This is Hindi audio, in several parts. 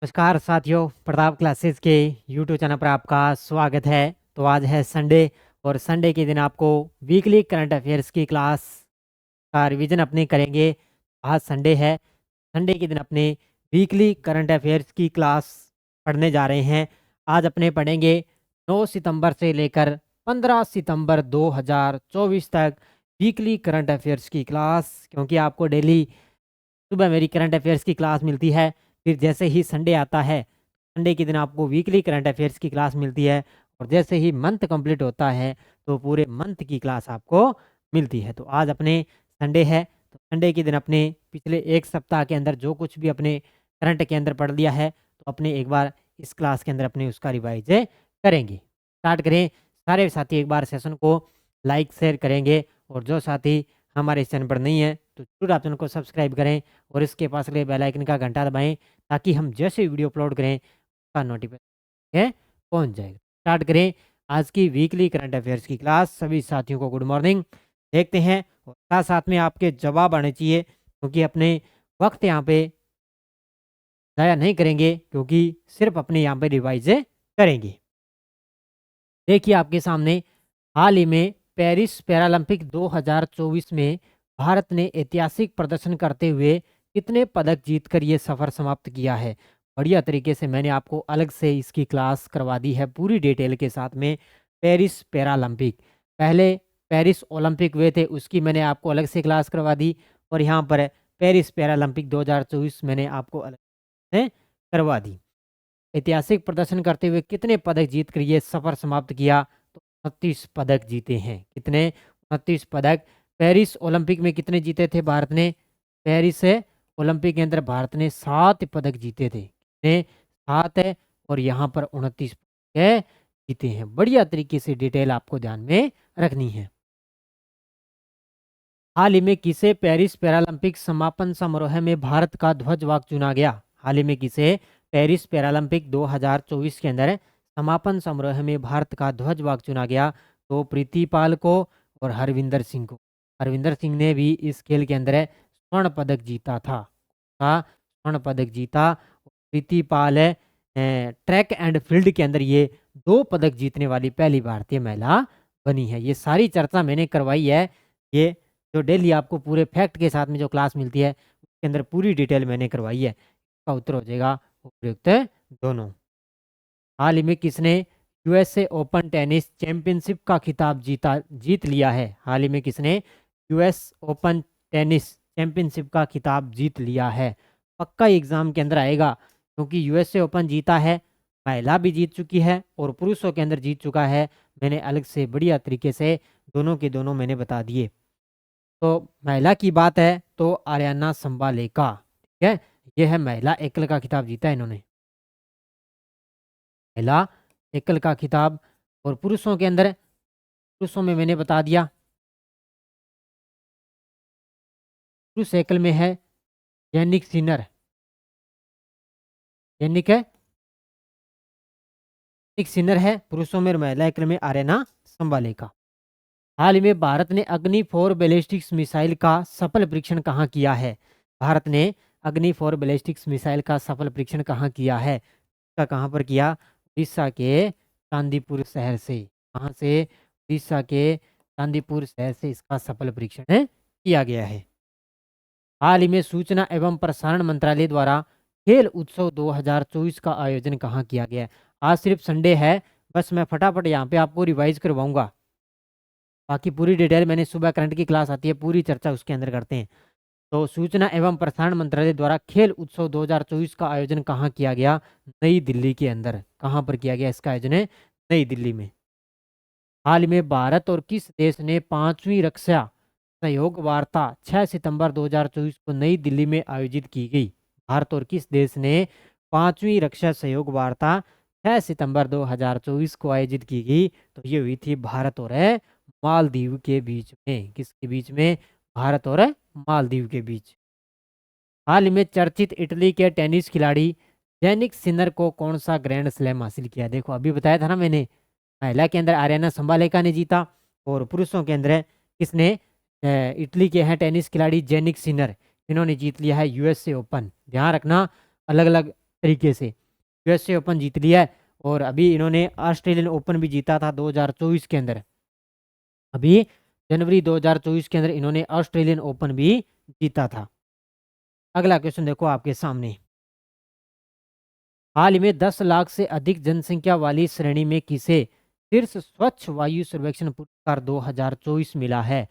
नमस्कार साथियों, प्रताप क्लासेस के यूट्यूब चैनल पर आपका स्वागत है। तो आज है संडे और संडे के दिन आपको वीकली करंट अफेयर्स की क्लास का रिवीजन अपने करेंगे। आज संडे है, संडे के दिन अपने वीकली करंट अफेयर्स की क्लास पढ़ने जा रहे हैं। आज अपने पढ़ेंगे 9 सितंबर से लेकर 15 सितंबर 2024 तक वीकली करंट अफेयर्स की क्लास, क्योंकि आपको डेली सुबह मेरी करंट अफेयर्स की क्लास मिलती है। फिर जैसे ही संडे आता है, संडे के दिन आपको वीकली करंट अफेयर्स की क्लास मिलती है। और जैसे ही मंथ कंप्लीट होता है तो पूरे मंथ की क्लास आपको मिलती है। तो आज अपने संडे है, तो संडे के दिन अपने पिछले एक सप्ताह के अंदर जो कुछ भी अपने करंट के अंदर पढ़ लिया है, तो अपने एक बार इस क्लास के अंदर अपने उसका रिवाइज करेंगे। स्टार्ट करें। सारे साथी एक बार सेशन को लाइक शेयर करेंगे, और जो साथी हमारे इस चैनल पर नहीं है तो जरूर आप चैनल को सब्सक्राइब करें और इसके पास लगे बेल आइकन का घंटा दबाएं, ताकि हम जैसे वीडियो अपलोड करें उसका नोटिफिकेशन पहुंच जाएगा। स्टार्ट करें आज की वीकली करंट अफेयर्स की क्लास। सभी साथियों को गुड मॉर्निंग। देखते हैं, और साथ साथ में आपके जवाब आने चाहिए, क्योंकि अपने वक्त यहाँ पे ज़ाया नहीं करेंगे, क्योंकि सिर्फ अपने यहाँ पे रिवाइज करेंगे। देखिए आपके सामने, हाल ही में पेरिस पैरालंपिक 2024 में भारत ने ऐतिहासिक प्रदर्शन करते हुए कितने पदक जीतकर ये सफर समाप्त किया है। बढ़िया तरीके से मैंने आपको अलग से इसकी क्लास करवा दी है पूरी डिटेल के साथ में। पेरिस पैरालंपिक, पहले पेरिस ओलंपिक हुए थे, उसकी मैंने आपको अलग से क्लास करवा दी, और यहाँ पर पेरिस पैरालंपिक 2024 मैंने आपको अलग से करवा दी। ऐतिहासिक प्रदर्शन करते हुए कितने पदक जीत कर ये सफर समाप्त किया, तो 29 पदक जीते हैं। कितने? 29 पदक। पेरिस ओलंपिक में कितने जीते थे भारत ने? पेरिस ओलंपिक के अंदर भारत ने 7 पदक जीते थे। कितने? 7 है, और यहाँ पर 29 पदक जीते हैं। बढ़िया तरीके से डिटेल आपको ध्यान में रखनी है। हाल ही में किसे पेरिस पैरालंपिक समापन समारोह में भारत का ध्वजवाहक चुना गया? हाल ही में किसे पेरिस पैरालंपिक 2024 के अंदर समापन समारोह में भारत का ध्वजवाहक चुना गया? तो प्रीति पाल को और हरविंदर सिंह को। हरविंदर सिंह ने भी इस खेल के अंदर स्वर्ण पदक जीता था। स्वर्ण पदक जीता। प्रीति पाल ट्रैक एंड फील्ड के अंदर ये 2 पदक जीतने वाली पहली भारतीय महिला बनी है। ये सारी चर्चा मैंने करवाई है। ये जो डेली आपको पूरे फैक्ट के साथ में जो क्लास मिलती है, उसके अंदर पूरी डिटेल मैंने करवाई है। इसका उत्तर हो जाएगा उपयुक्त दोनों। हाल ही में किसने यूएसए ओपन टेनिस चैंपियनशिप का खिताब जीत लिया है? हाल ही में किसने यूएस ओपन टेनिस चैंपियनशिप का खिताब जीत लिया है? पक्का एग्जाम के अंदर आएगा, क्योंकि यूएसए ओपन जीता है, महिला भी जीत चुकी है और पुरुषों के अंदर जीत चुका है। मैंने अलग से बढ़िया तरीके से दोनों के दोनों मैंने बता दिए। तो महिला की बात है तो आर्याना संबालेका, ठीक है, ये है महिला एकल का खिताब जीता है इन्होंने, महिला एकल का खिताब। और पुरुषों के अंदर, पुरुषों में मैंने बता दिया, पुरुष एकल में है जैनिक सिनर, जैनिक है एक सिनर है पुरुषों में, और महिला एकल में आर्याना संबालेका। हाल ही में भारत ने अग्नि 4 बैलिस्टिक्स मिसाइल का सफल परीक्षण कहाँ किया है? भारत ने अग्नि 4 बैलिस्टिक्स मिसाइल का सफल परीक्षण कहाँ किया है? का कहाँ पर किया? उड़ीसा के चांदीपुर शहर से। कहाँ से? उड़ीसा के चांदीपुर शहर से इसका सफल परीक्षण किया गया है। हाल ही में सूचना एवं प्रसारण मंत्रालय द्वारा खेल उत्सव 2024 का आयोजन कहाँ किया गया है? आज सिर्फ संडे है, बस मैं फटाफट यहाँ पे आपको रिवाइज करवाऊंगा। बाकी पूरी डिटेल मैंने सुबह करंट की क्लास आती है, पूरी चर्चा उसके अंदर करते हैं। तो सूचना एवं प्रसारण मंत्रालय द्वारा खेल उत्सव 2024 का आयोजन कहाँ किया गया? नई दिल्ली के अंदर। कहाँ पर किया गया इसका आयोजन? नई दिल्ली में। हाल में भारत और किस देश ने 5वीं रक्षा सहयोग वार्ता 6 सितंबर 2024 को नई दिल्ली में आयोजित की गई? भारत और किस देश ने 5वीं रक्षा सहयोग वार्ता 6 सितंबर 2024 को आयोजित की गई? तो ये हुई थी भारत और मालदीव के बीच में। किसके बीच में? भारत और मालदीव के बीच। हाल ही में चर्चित इटली के टेनिस खिलाड़ी जैनिक सिनर को कौन सा ग्रैंड स्लैम हासिल किया? देखो अभी बताया था ना मैंने, महिला के अंदर आर्याना संबालेका ने जीता, और पुरुषों के अंदर किसने? इटली के हैं टेनिस खिलाड़ी जैनिक सिनर, इन्होंने जीत लिया है यूएसए ओपन। ध्यान रखना, अलग अलग तरीके से। यूएसए ओपन जीत लिया है और अभी इन्होंने ऑस्ट्रेलियन ओपन भी जीता था 2024 के अंदर। अभी जनवरी 2024 के अंदर इन्होंने ऑस्ट्रेलियन ओपन भी जीता था। अगला क्वेश्चन देखो आपके सामने। हाल ही में 10 लाख से अधिक जनसंख्या वाली श्रेणी में किसे शीर्ष स्वच्छ वायु सर्वेक्षण पुरस्कार 2024 मिला है?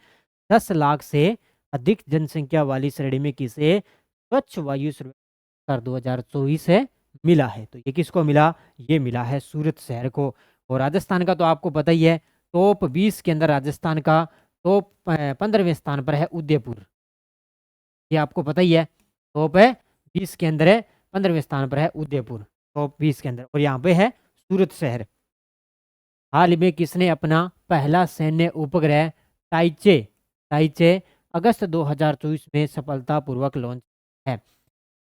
10 लाख से अधिक जनसंख्या वाली श्रेणी में किसे स्वच्छ वायु सर्वेक्षण 2024 है मिला है? तो ये किसको मिला? ये मिला है सूरत शहर को। और राजस्थान का तो आपको पता ही है, टॉप 20 के अंदर राजस्थान का टॉप 15वें स्थान पर है उदयपुर। ये आपको पता ही है, टॉप है 20 के अंदर है, 15वें स्थान पर है उदयपुर टॉप 20 के अंदर, और यहाँ पे है सूरत शहर। हाल ही में किसने अपना पहला सैन्य उपग्रह टाइचे टाइचे अगस्त 2024 में सफलतापूर्वक लॉन्च है?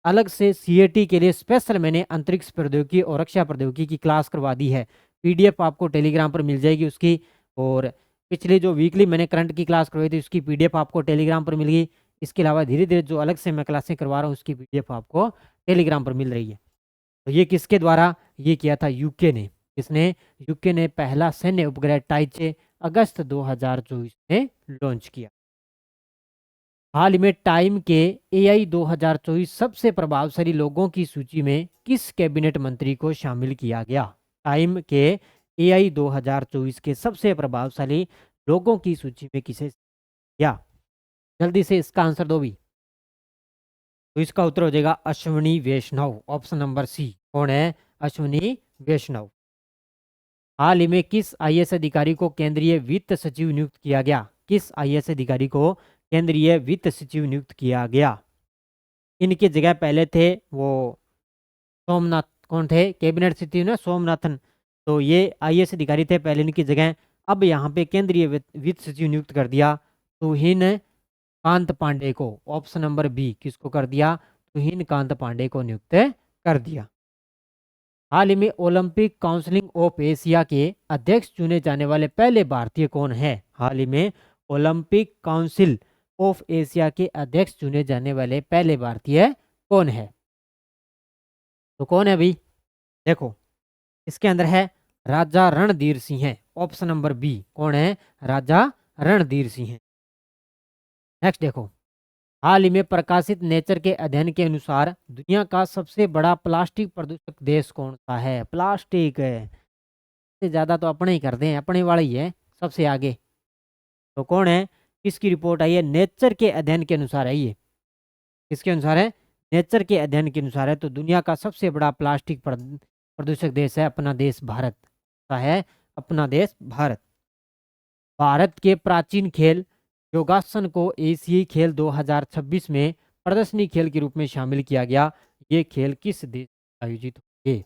अलग से सीएटी के लिए स्पेशल मैंने अंतरिक्ष प्रौद्योगिकी और रक्षा प्रौद्योगिकी की क्लास करवा दी है। पीडीएफ आपको टेलीग्राम पर मिल जाएगी उसकी, और पिछली जो वीकली मैंने करंट की क्लास करवाई थी उसकी पीडीएफ आपको टेलीग्राम पर मिल गई। इसके अलावा धीरे धीरे जो अलग से मैं क्लासें करवा रहा हूँ उसकी पीडीएफ आपको टेलीग्राम पर मिल रही है। तो ये किसके द्वारा ये किया था? यूके ने। किसने? यूके ने पहला सैन्य उपग्रह टाइचे अगस्त 2024 में लॉन्च किया। हाल ही में टाइम के एआई 2024 सबसे प्रभावशाली लोगों की सूची में किस कैबिनेट मंत्री को शामिल किया गया? टाइम के एआई 2024 के सबसे प्रभावशाली लोगों की सूची में किसे किया? जल्दी से इसका आंसर दो भी। तो इसका उत्तर हो जाएगा अश्विनी वैष्णव, ऑप्शन नंबर सी। कौन है? अश्विनी वैष्णव। हाल ही में किस आईएएस अधिकारी को केंद्रीय वित्त सचिव नियुक्त किया गया? किस आईएएस अधिकारी को केंद्रीय वित्त सचिव नियुक्त किया गया? इनकी जगह पहले थे वो सोमनाथ, कौन थे? कैबिनेट सचिव ना सोमनाथन। तो ये आईएएस अधिकारी थे पहले इनकी जगह, अब यहाँ पे केंद्रीय वित्त सचिव नियुक्त कर दिया तुहिन कांत पांडे को। ऑप्शन नंबर बी किसको कर दिया? तुहिन कांत पांडे को नियुक्त कर दिया। हाल ही में ओलंपिक काउंसिल ऑफ एशिया के अध्यक्ष चुने जाने वाले पहले भारतीय कौन है? हाल ही में ओलंपिक काउंसिल ऑफ एशिया के अध्यक्ष चुने जाने वाले पहले भारतीय कौन है? तो कौन है भाई? देखो इसके अंदर है Raja Randhir Singh, option number B. कौन है? राजा रणधीर सिंह। नेक्स्ट देखो, हाल ही में प्रकाशित नेचर के अध्ययन के अनुसार दुनिया का सबसे बड़ा प्लास्टिक प्रदूषक देश कौन सा है? प्लास्टिक से ज्यादा तो अपने ही करते हैं, अपने वाले ही है सबसे आगे। तो कौन है? किसकी रिपोर्ट आई है? नेचर के अध्ययन के अनुसार है ये। किसके अनुसार है? नेचर के अध्ययन के अनुसार है। तो दुनिया का सबसे बड़ा प्लास्टिक प्रदूषक देश है अपना देश भारत का है, अपना देश भारत। भारत के प्राचीन खेल योगासन को एशियाई खेल 2026 में प्रदर्शनी खेल के रूप में शामिल किया गया। ये खेल किस देश में आयोजित होंगे?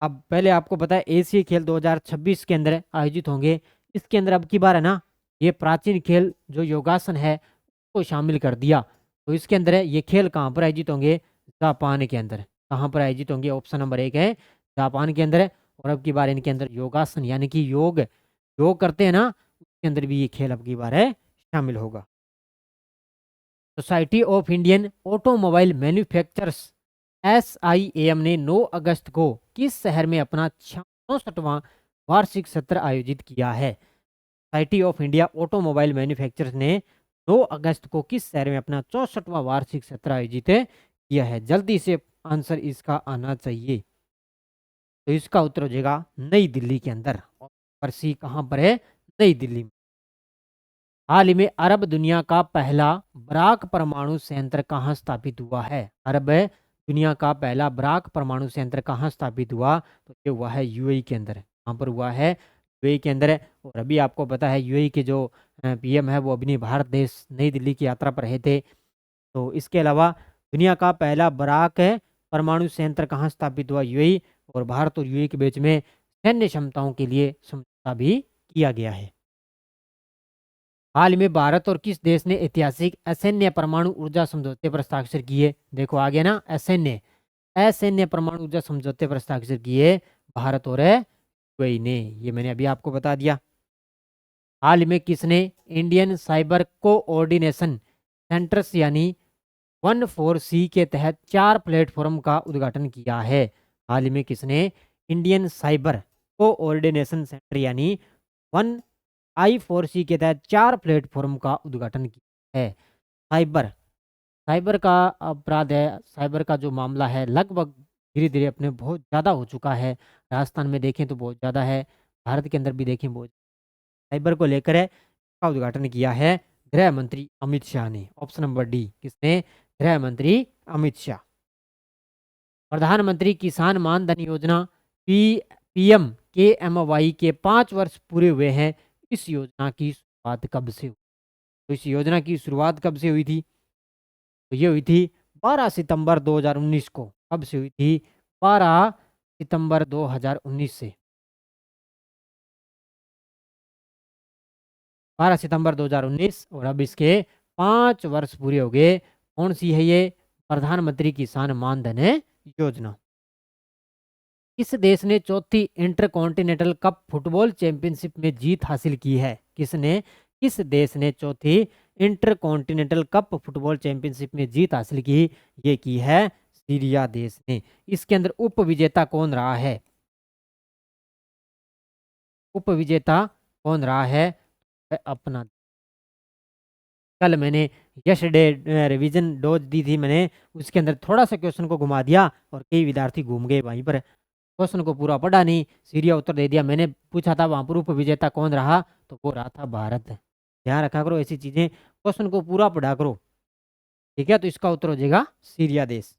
अब पहले आपको पता है एशियाई खेल 2026 के अंदर आयोजित होंगे। इसके अंदर अब की बार है ना, ये प्राचीन खेल जो योगासन है उसको शामिल कर दिया। तो इसके अंदर है ये खेल कहाँ पर आयोजित होंगे? जापान के अंदर। कहाँ पर आयोजित होंगे? ऑप्शन नंबर एक है जापान के अंदर है। और अब की बार इनके अंदर योगासन यानी कि योग योग करते हैं ना, उसके अंदर भी ये खेल अब की बार है शामिल होगा। Society of Indian automobile manufacturers SIAM ने 9 अगस्त को किस शहर में अपना 64वां वार्षिक सत्र आयोजित किया है? Society of India automobile manufacturers ने 9 अगस्त को किस शहर में अपना 64वां वार्षिक सत्र आयोजित किया है? जल्दी से आंसर इसका आना चाहिए। तो इसका उत्तर हो जाएगा नई दिल्ली के अंदर। और सी कहाँ पर है? नई दिल्ली में। हाल ही में अरब दुनिया का पहला बराक परमाणु संयंत्र कहाँ स्थापित हुआ है? अरब दुनिया का पहला बराक परमाणु संयंत्र कहाँ स्थापित हुआ? तो ये हुआ है यूएई के अंदर। कहाँ पर हुआ है? यूएई के अंदर। और अभी आपको पता है यूएई के जो पीएम है वो अपनी भारत देश नई दिल्ली की यात्रा पर रहे थे। तो इसके अलावा दुनिया का पहला बराक परमाणु संयंत्र कहाँ स्थापित हुआ? यूएई। और भारत और यूएई के बीच में सैन्य क्षमताओं के लिए समझौता भी किया गया है। हाल ही में भारत और किस देश ने ऐतिहासिक असैन्य परमाणु ऊर्जा समझौते पर हस्ताक्षर किए? देखो आगे ना, असैन्य असैन्य परमाणु ऊर्जा समझौते पर हस्ताक्षर किए भारत और यूएई ने। ये मैंने अभी आपको बता दिया। हाल ही में किसने इंडियन साइबर कोऑर्डिनेशन सेंटर्स यानी 14C के तहत 4 प्लेटफॉर्म का उद्घाटन किया है। हाल ही में किसने इंडियन साइबर कोऑर्डिनेशन सेंटर यानी 1I4C के तहत 4 प्लेटफॉर्म का उद्घाटन किया है। साइबर साइबर का अपराध है, साइबर का जो मामला है लगभग धीरे धीरे अपने बहुत ज़्यादा हो चुका है। राजस्थान में देखें तो बहुत ज़्यादा है, भारत के अंदर भी देखें बहुत साइबर को लेकर है का उद्घाटन किया है गृह मंत्री अमित शाह ने। ऑप्शन नंबर डी, किसने? गृह मंत्री अमित शाह। प्रधानमंत्री किसान मान धन योजना PMKMY के 5 वर्ष पूरे हुए हैं। इस योजना की शुरुआत कब से हुई? तो इस योजना की शुरुआत कब से हुई थी? तो ये हुई थी 12 सितंबर 2019 को। कब से हुई थी? 12 सितंबर 2019 से। 12 सितंबर 2019 और अब इसके 5 वर्ष पूरे हो गए। कौन सी है ये? प्रधानमंत्री किसान मान धन योजना। किस देश ने चौथी इंटरकॉन्टिनेंटल कप फुटबॉल चैंपियनशिप में जीत हासिल की है? किस देश ने चौथी इंटरकॉन्टिनेंटल कप फुटबॉल चैंपियनशिप में जीत हासिल की? ये की है सीरिया देश ने। इसके अंदर उप विजेता कौन रहा है? उप विजेता कौन रहा है? अपना कल मैंने यस्टरडे रिवीजन डोज दी थी मैंने, उसके अंदर थोड़ा सा क्वेश्चन को घुमा दिया और कई विद्यार्थी घूम गए वहीं पर, क्वेश्चन को पूरा पढ़ा नहीं, सीरिया उत्तर दे दिया। मैंने पूछा था वहां पर उप विजेता कौन रहा, तो वो रहा था भारत। ध्यान रखा करो ऐसी चीजें, क्वेश्चन को पूरा पढ़ा करो, ठीक है। तो इसका उत्तर हो जाएगा सीरिया देश।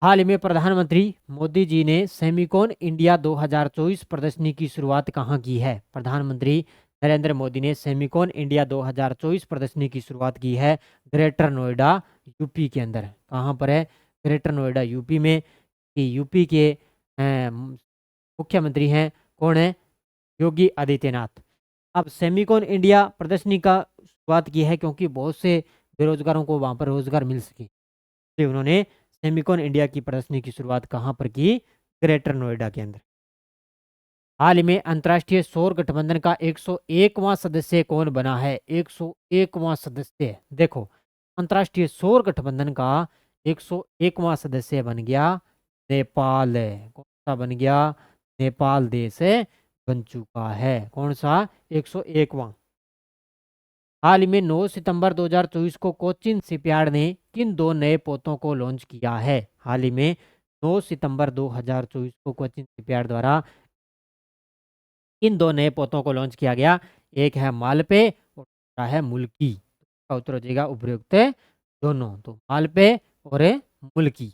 हाल ही में प्रधानमंत्री मोदी जी ने सेमिकॉन इंडिया 2024 प्रदर्शनी की शुरुआत कहाँ की है? प्रधानमंत्री नरेंद्र मोदी ने सेमिकॉन इंडिया 2024 प्रदर्शनी की शुरुआत की है ग्रेटर नोएडा यूपी के अंदर। कहाँ पर है? ग्रेटर नोएडा यूपी में। कि यूपी के मुख्यमंत्री हैं कौन है? योगी आदित्यनाथ। अब सेमिकॉन इंडिया प्रदर्शनी का शुरुआत की है क्योंकि बहुत से बेरोजगारों को वहां पर रोजगार मिल सके, तो उन्होंने सेमिकॉन इंडिया की प्रदर्शनी की शुरुआत कहाँ पर की? ग्रेटर नोएडा के अंदर। हाल ही में अंतर्राष्ट्रीय सौर गठबंधन का 101वां सदस्य कौन बना है? 101वां सदस्य, देखो अंतर्राष्ट्रीय सौर गठबंधन का 101वां सदस्य बन गया नेपाल। कौन सा बन गया? नेपाल देश बन चुका है। कौन सा? 101वां। हाल ही में 9 सितंबर 2024 को कोचिन शिपयार्ड ने किन 2 नए पोतों को लॉन्च किया है? हाल ही में 9 सितंबर 2024 को कोचिन शिपयार्ड द्वारा इन 2 नए पोतों को लॉन्च किया गया। एक है मालपे और दूसरा है मुल्की। इसका उत्तर हो जाएगा उपयुक्त दोनों, तो मालपे और मुल्की।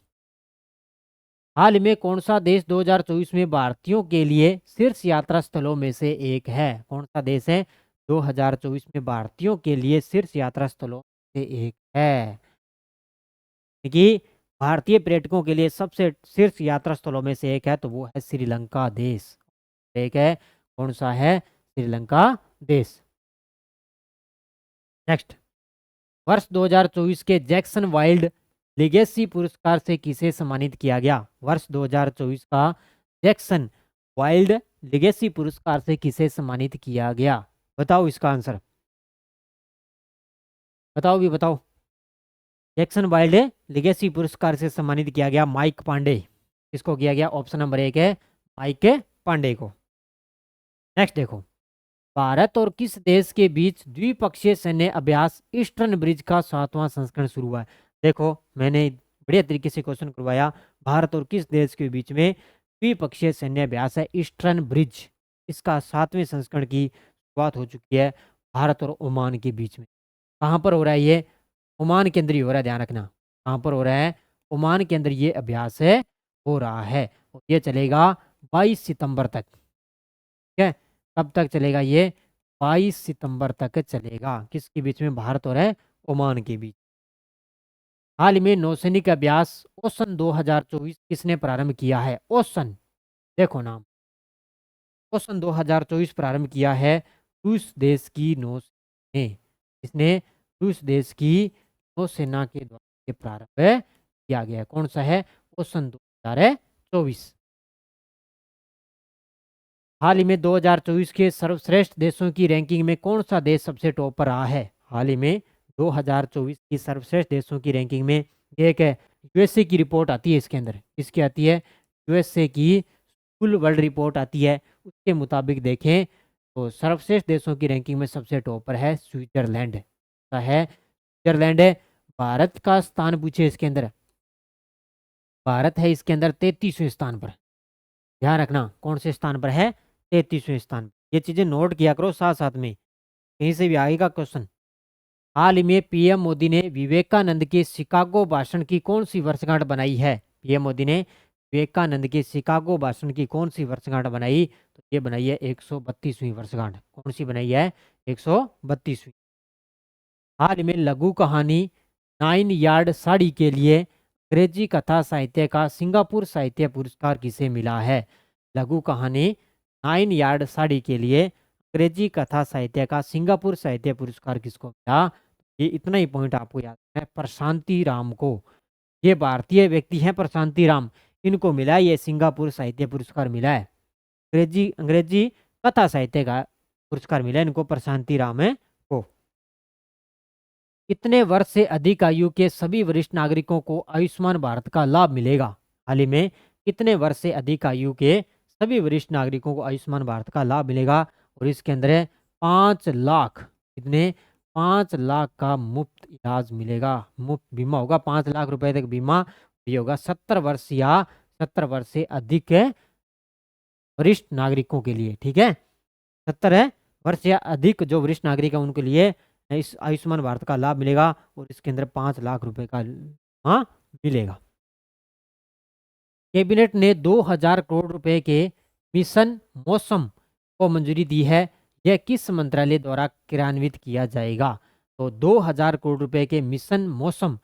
हाल ही में कौन सा देश 2024 में भारतीयों के लिए शीर्ष यात्रा स्थलों में से एक है? कौन सा देश है 2024 में भारतीयों के लिए शीर्ष यात्रा स्थलों में से एक है? कि भारतीय पर्यटकों के लिए सबसे शीर्ष यात्रा स्थलों में से एक है, तो वो है श्रीलंका देश। एक है, कौन सा है? श्रीलंका देश। नेक्स्ट, वर्ष 2024 के जैक्सन वाइल्ड लिगेसी पुरस्कार से किसे सम्मानित किया गया? वर्ष 2024 का जैक्सन वाइल्ड लिगेसी पुरस्कार से किसे सम्मानित किया गया? बताओ इसका आंसर, बताओ भी बताओ। जैक्सन वाइल्ड लिगेसी पुरस्कार से सम्मानित किया गया माइक पांडे। किसको किया गया? ऑप्शन नंबर 1 है माइक पांडे को। नेक्स्ट देखो, भारत और किस देश के बीच द्विपक्षीय सैन्य अभ्यास ईस्टर्न ब्रिज का 7वां संस्करण शुरू हुआ है? देखो मैंने बढ़िया तरीके से क्वेश्चन करवाया। भारत और किस देश के बीच में द्विपक्षीय सैन्य अभ्यास है ईस्टर्न ब्रिज, इसका 7वें संस्करण की शुरुआत हो चुकी है भारत और ओमान के बीच में। कहाँ पर हो रहा है ये? ओमान के अंदर ही हो रहा है, ध्यान रखना। कहाँ पर हो रहा है? ओमान के अंदर ये अभ्यास है हो रहा है। और ये चलेगा 22 सितंबर तक। ठीक है, कब तक चलेगा ये? 22 सितंबर तक चलेगा। किसके बीच में? भारत और ओमान के बीच। हाल ही में नौसैनिक अभ्यास ओसन 2024 किसने प्रारंभ किया है? ओसन, देखो नाम, ओसन 2024 प्रारंभ किया है रूस देश की नौसेना ने। इसने रूस देश की नौसेना के द्वारा ये प्रारंभ किया गया है। कौन सा है? ओसन 2024। हाल ही में 2024 के सर्वश्रेष्ठ देशों की रैंकिंग में कौन सा देश सबसे टॉप पर रहा है? हाल ही में 2024 की सर्वश्रेष्ठ देशों की रैंकिंग में एक यूएसए की रिपोर्ट आती है, इसके अंदर इसकी आती है यूएसए की फुल वर्ल्ड रिपोर्ट आती है। उसके मुताबिक देखें तो सर्वश्रेष्ठ देशों की रैंकिंग में सबसे टॉप पर है स्विट्जरलैंड है। स्विट्जरलैंड है। भारत का स्थान पूछे इसके अंदर, भारत है इसके अंदर 33वें स्थान पर। ध्यान रखना कौन से स्थान पर है, 33वें स्थान पर। ये चीजें नोट किया करो साथ साथ में, कहीं से भी आएगा क्वेश्चन। हाल ही में पीएम मोदी ने विवेकानंद के शिकागो भाषण की कौन सी वर्षगांठ बनाई है? पीएम मोदी ने विवेकानंद के शिकागो भाषण की कौन सी वर्षगांठ बनाई? तो ये बनाई है 132वीं वर्षगांठ। कौन सी बनाई है? 132वीं। हाल ही में लघु कहानी 9 यार्ड साड़ी के लिए अंग्रेजी कथा साहित्य का सिंगापुर साहित्य पुरस्कार किसे मिला है? लघु कहानी 9 यार्ड साड़ी के लिए अंग्रेजी कथा साहित्य का सिंगापुर साहित्य पुरस्कार किसको मिला? ये इतना ही पॉइंट आपको याद है, प्रशांति राम को। ये भारतीय व्यक्ति हैं प्रशांति राम, इनको मिला है ये सिंगापुर साहित्य पुरस्कार मिला है। अंग्रेजी अंग्रेजी कथा साहित्य का पुरस्कार मिला है इनको, प्रशांति राम है को। कितने वर्ष से अधिक आयु के सभी वरिष्ठ नागरिकों को आयुष्मान भारत का लाभ मिलेगा? हाल ही में कितने वर्ष से अधिक आयु के सभी वरिष्ठ नागरिकों को आयुष्मान भारत का लाभ मिलेगा? और इसके अंदर है 5 लाख। कितने? 5 लाख का मुफ्त इलाज मिलेगा, मुफ्त बीमा होगा, 5 लाख रुपए तक बीमा। ये होगा 70 वर्ष या 70 वर्ष से अधिक के वरिष्ठ नागरिकों के लिए। ठीक है, 70 वर्ष या अधिक जो वरिष्ठ नागरिक है उनके लिए इस आयुष्मान भारत का लाभ मिलेगा। और इसके अंदर 5 लाख रुपए का हाँ मिलेगा। कैबिनेट ने 2000 करोड़ रुपए के मिशन मौसम को मंजूरी दी है। यह किस मंत्रालय द्वारा क्रियान्वित किया जाएगा? तो 2000 करोड़ रुपए के मिशन मौसम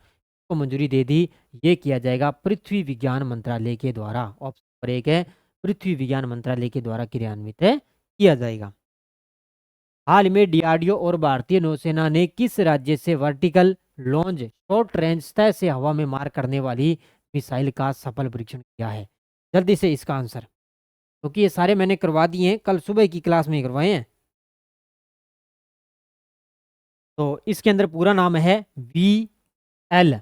को मंजूरी दे दी, ये किया जाएगा पृथ्वी विज्ञान मंत्रालय के द्वारा। ऑप्शन नंबर 1 है पृथ्वी विज्ञान मंत्रालय के द्वारा क्रियान्वित किया जाएगा। हाल में डीआरडीओ और भारतीय नौसेना ने किस राज्य से वर्टिकल लॉन्च शॉर्ट रेंज सतह से हवा में मार करने वाली मिसाइल का सफल परीक्षण किया है? जल्दी से इसका आंसर, क्योंकि ये सारे मैंने करवा दिए हैं, कल सुबह की क्लास में करवाए हैं। तो इसके अंदर पूरा नाम है VL,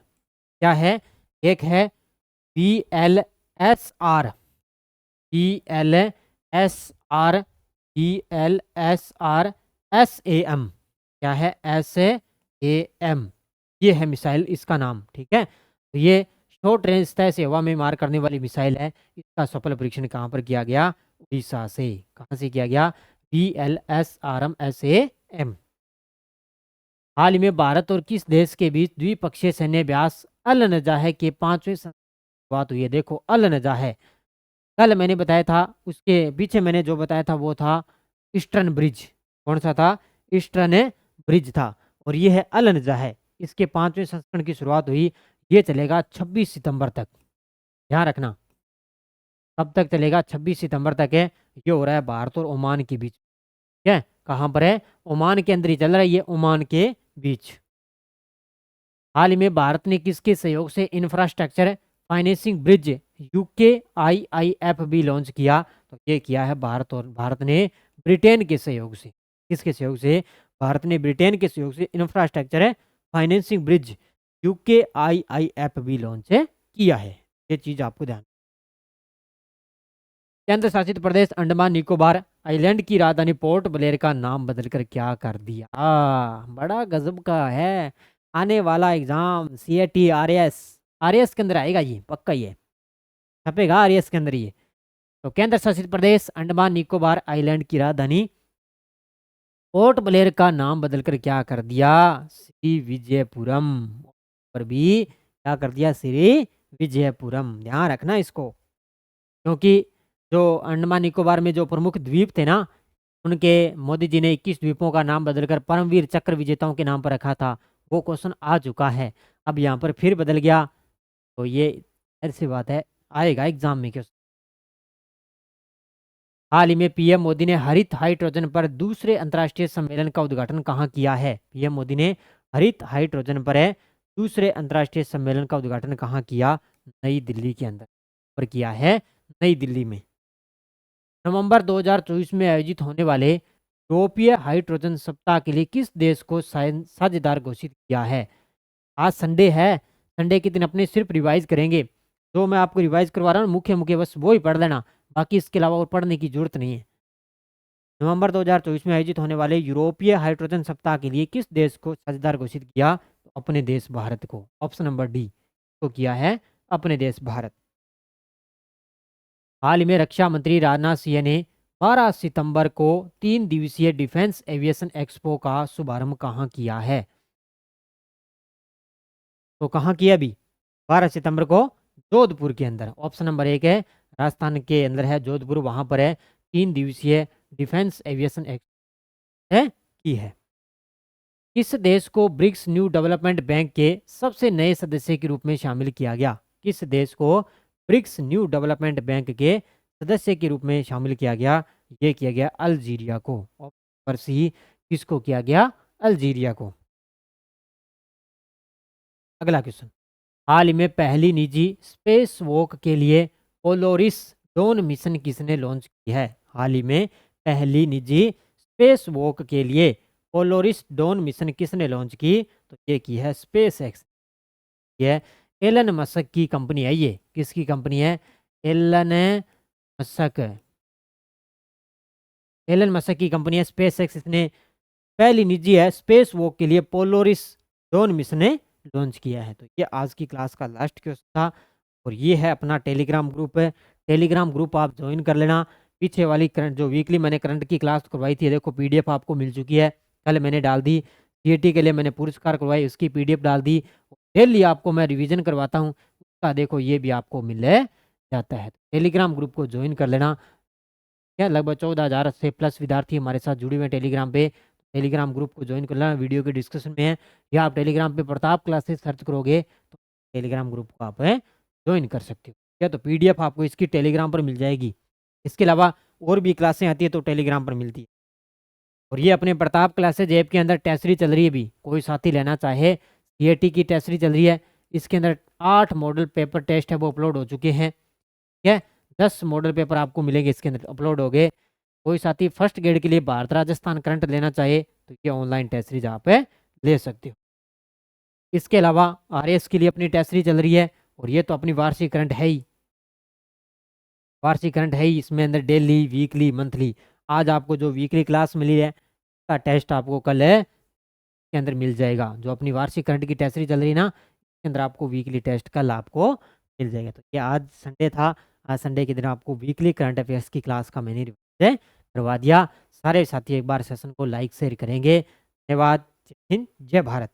क्या है? एक है VLSR, VLSR, VLSR SAM, क्या है? SAM, ये है मिसाइल, इसका नाम। ठीक है, तो ये शॉर्ट रेंज सतह से हवा में मार करने वाली मिसाइल है। इसका सफल परीक्षण कहाँ पर किया गया? उड़ीसा से। कहाँ से किया गया? VLSRM SAM। हाल ही में भारत और किस देश के बीच द्विपक्षीय सैन्य अभ्यास अल नजाह के 5वें शुरुआत हुई है? देखो अल नजाह कल मैंने बताया था, उसके पीछे मैंने जो बताया था वो था ईस्टर्न ब्रिज। कौन सा था? ईस्टर्न ब्रिज था। और ये है अल नजाह, इसके 5वें संस्करण की शुरुआत हुई। ये चलेगा 26 सितंबर तक। ध्यान रखना कब तक चलेगा? 26 सितंबर तक है। ये हो रहा है भारत और ओमान के बीच। ठीक है, कहाँ पर है? ओमान के अंदर ही चल रहा है ये, ओमान के बीच। हाल ही में भारत ने किसके सहयोग से इंफ्रास्ट्रक्चर फाइनेंसिंग ब्रिज UKIIF भी लॉन्च किया? तो ये किया है भारत, और भारत ने ब्रिटेन के सहयोग से। किसके सहयोग से? भारत ने ब्रिटेन के सहयोग से इंफ्रास्ट्रक्चर फाइनेंसिंग ब्रिज UKIIF भी लॉन्च किया है। ये चीज आपको ध्यान। केंद्र शासित प्रदेश अंडमान निकोबार आइलैंड की राजधानी पोर्ट ब्लेयर का नाम बदलकर क्या कर दिया? बड़ा गजब का है। आने वाला एग्जाम CAT RAS के अंदर आएगा, ये पक्का ही है, छपेगा RAS के अंदर ये। तो केंद्र शासित प्रदेश अंडमान निकोबार आइलैंड की राजधानी पोर्ट ब्लेयर का नाम बदलकर क्या कर दिया? श्री विजयपुरम पर भी क्या कर दिया? श्री विजयपुरम। ध्यान रखना इसको, क्योंकि जो अंडमान निकोबार में जो प्रमुख द्वीप थे ना, उनके मोदी जी ने 21 द्वीपों का नाम बदलकर परमवीर चक्र विजेताओं के नाम पर रखा था। वो क्वेश्चन आ चुका है, अब यहाँ पर फिर बदल गया, तो ये ऐसी बात है, आएगा एग्जाम में क्वेश्चन। हाल ही में पीएम मोदी ने हरित हाइड्रोजन पर दूसरे अंतर्राष्ट्रीय सम्मेलन का उद्घाटन कहाँ किया है? पीएम मोदी ने हरित हाइड्रोजन पर दूसरे अंतर्राष्ट्रीय सम्मेलन का उद्घाटन कहाँ किया? नई दिल्ली के अंदर पर किया है, नई दिल्ली में। नवंबर 2024 में आयोजित होने वाले यूरोपीय हाइड्रोजन सप्ताह के लिए किस देश को साझेदार घोषित किया है? आज संडे है, संडे के दिन अपने सिर्फ रिवाइज करेंगे। जो मैं आपको रिवाइज करवा रहा हूँ मुख्य मुख्य बस वो ही पढ़ लेना, बाकी इसके अलावा और पढ़ने की जरूरत नहीं है। नवंबर 2024 में आयोजित होने वाले यूरोपीय हाइड्रोजन सप्ताह के लिए किस देश को साझेदार घोषित किया? तो अपने देश भारत को, ऑप्शन नंबर डी को किया है अपने देश भारत। हाल ही में रक्षा मंत्री राजनाथ सिंह ने 12 सितंबर को 3 दिवसीय डिफेंस एविएशन एक्सपो का शुभारंभ कहाँ किया है? तो कहाँ किया अभी? 12 सितंबर को जोधपुर के अंदर, ऑप्शन नंबर एक है राजस्थान के अंदर है जोधपुर, वहां पर है 3 दिवसीय डिफेंस एविएशन एक्सपो है की है। किस देश को ब्रिक्स न्यू डेवलपमेंट बैंक के सबसे नए सदस्य के रूप में शामिल किया गया? किस देश को ब्रिक्स न्यू डेवलपमेंट बैंक के सदस्य के रूप में शामिल किया गया? ये किया गया अल्जीरिया को, ऑप्शन सी किसको किया गया? अल्जीरिया को। अगला क्वेश्चन, हाल ही में पहली निजी स्पेस वॉक के लिए पोलोरिस डॉन मिशन किसने लॉन्च की है? हाल ही में पहली निजी स्पेस वॉक के लिए पोलोरिस डॉन मिशन किसने लॉन्च की? तो ये की है स्पेस एक्स। ये एलन मस्क की कंपनी है। ये किसकी कंपनी है? एलन मस्क, एलन मस्क की कंपनी है स्पेस एक्स। इसने पहली निजी है स्पेस वॉक के लिए पोलोरिस डॉन मिशन ने लॉन्च किया है। तो ये आज की क्लास का लास्ट क्वेश्चन था और ये है अपना टेलीग्राम ग्रुप है। टेलीग्राम ग्रुप आप ज्वाइन कर लेना। पीछे वाली करंट जो वीकली मैंने करंट की क्लास करवाई थी, देखो पीडीएफ आपको मिल चुकी है, कल मैंने डाल दी। सीएटी के लिए मैंने पुरस्कार करवाई, उसकी पीडीएफ डाल दी। डेली आपको मैं रिवीजन करवाता हूँ, उसका देखो ये भी आपको मिल जाता है। टेलीग्राम ग्रुप को ज्वाइन कर लेना। क्या लगभग 14,000 से प्लस विद्यार्थी हमारे साथ जुड़े हुए हैं टेलीग्राम पे। टेलीग्राम ग्रुप को ज्वाइन कर लेना, वीडियो के डिस्कशन में है, या आप टेलीग्राम पे प्रताप क्लासेस सर्च करोगे तो टेलीग्राम ग्रुप को आप ज्वाइन कर सकते हो। क्या तो पीडीएफ आपको इसकी टेलीग्राम पर मिल जाएगी। इसके अलावा और भी क्लासें आती है तो टेलीग्राम पर मिलती है। और ये अपने प्रताप क्लासेज ऐप के अंदर टेस्टरी चल रही है। भी कोई साथी लेना चाहे, सीएटी की टेस्टरी चल रही है, इसके अंदर 8 मॉडल पेपर टेस्ट है वो अपलोड हो चुके हैं। ठीक है, 10 मॉडल पेपर आपको मिलेंगे इसके अंदर अपलोड हो गए। कोई साथी फर्स्ट ग्रेड के लिए भारत राजस्थान करंट लेना चाहे तो ये ऑनलाइन टेस्ट सीरीज आप ले सकते हो। इसके अलावा आरएस के लिए अपनी टेस्ट सीरीज चल रही है और ये तो अपनी वार्षिक करंट है ही, वार्षिक करंट है ही। इसमें अंदर डेली वीकली मंथली, आज आपको जो वीकली क्लास मिली है का टेस्ट आपको कल है के अंदर मिल जाएगा। जो अपनी वार्षिक करंट की टेस्ट सीरीज चल रही है ना, इसके अंदर आपको वीकली टेस्ट कल आपको मिल जाएगा। तो ये आज संडे था, आज संडे के दिन आपको वीकली करंट अफेयर्स की क्लास का मैंने रिवीजन करवा दिया। सारे साथी एक बार सेशन को लाइक शेयर करेंगे। धन्यवाद। जय हिंद, जय भारत।